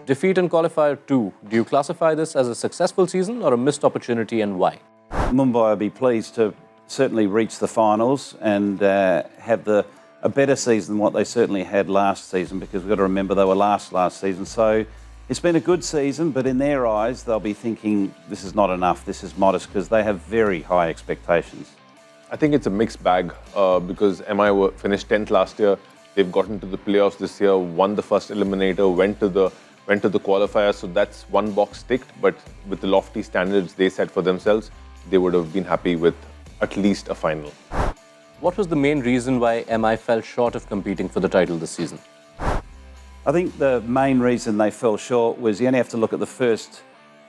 Defeat in qualifier 2. Do you classify this as a successful season or a missed opportunity, and why? Mumbai will be pleased to certainly reach the finals and have a better season than what they certainly had last season, because we've got to remember they were last season. So it's been a good season, but in their eyes, they'll be thinking this is not enough, this is modest, because they have very high expectations. I think it's a mixed bag because MI finished 10th last year. They've gotten to the playoffs this year, won the first eliminator, went to the qualifier. So that's one box ticked. But with the lofty standards they set for themselves, they would have been happy with at least a final. What was the main reason why MI fell short of competing for the title this season? I think the main reason they fell short was you only have to look at the first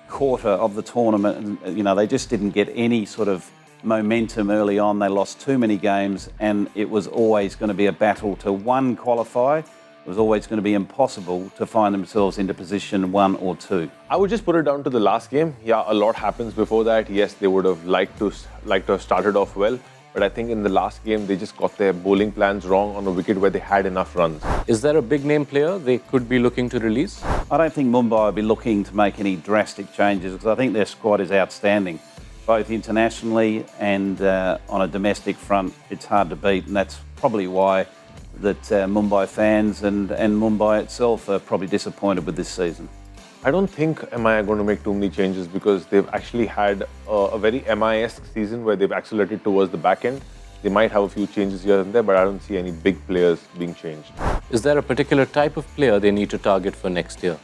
quarter of the tournament, and they just didn't get any sort of momentum early on. They lost too many games, and it was always going to be a battle to qualify. It was always going to be impossible to find themselves into position 1 or 2. I would just put it down to the last game. Yeah, a lot happens before that. Yes, they would have liked to have started off well, but I think in the last game they just got their bowling plans wrong on a wicket where they had enough runs. Is there a big name player they could be looking to release? I don't think Mumbai will be looking to make any drastic changes, because I think their squad is outstanding, both internationally and on a domestic front. It's hard to beat, and that's probably why that Mumbai fans and Mumbai itself are probably disappointed with this season. I don't think MI are going to make too many changes because they've actually had a very MI-esque season where they've accelerated towards the back end. They might have a few changes here and there, but I don't see any big players being changed. Is there a particular type of player they need to target for next year?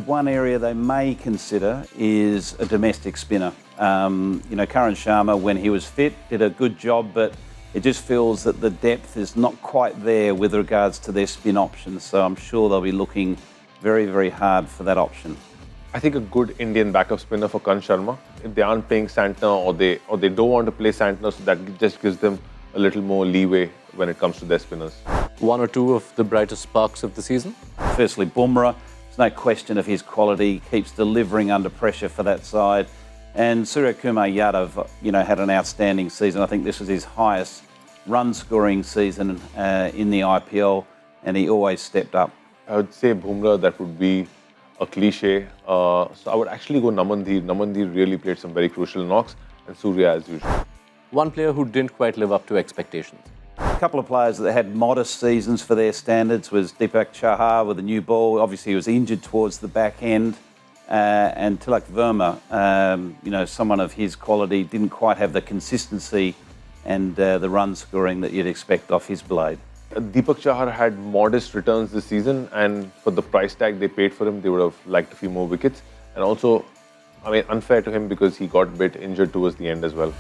One area they may consider is a domestic spinner. Karan Sharma, when he was fit, did a good job, but it just feels that the depth is not quite there with regards to their spin options. So I'm sure they'll be looking very, very hard for that option. I think a good Indian backup spinner for Karan Sharma. If they aren't playing Santner or they don't want to play Santner, so that just gives them a little more leeway when it comes to their spinners. 1 or 2 of the brightest sparks of the season? Firstly, Bumrah. There's no question of his quality. Keeps delivering under pressure for that side. And Suryakumar Yadav, had an outstanding season. I think this was his highest run-scoring season in the IPL, and he always stepped up. I would say Bumrah, that would be a cliche. So I would actually go Namandeer. Namandeer really played some very crucial knocks, and Surya as usual. One player who didn't quite live up to expectations. A couple of players that had modest seasons for their standards was Deepak Chahar with a new ball. Obviously, he was injured towards the back end. And Tilak Verma, someone of his quality, didn't quite have the consistency and the run scoring that you'd expect off his blade. Deepak Chahar had modest returns this season, and for the price tag they paid for him, they would have liked a few more wickets. And also, unfair to him because he got a bit injured towards the end as well.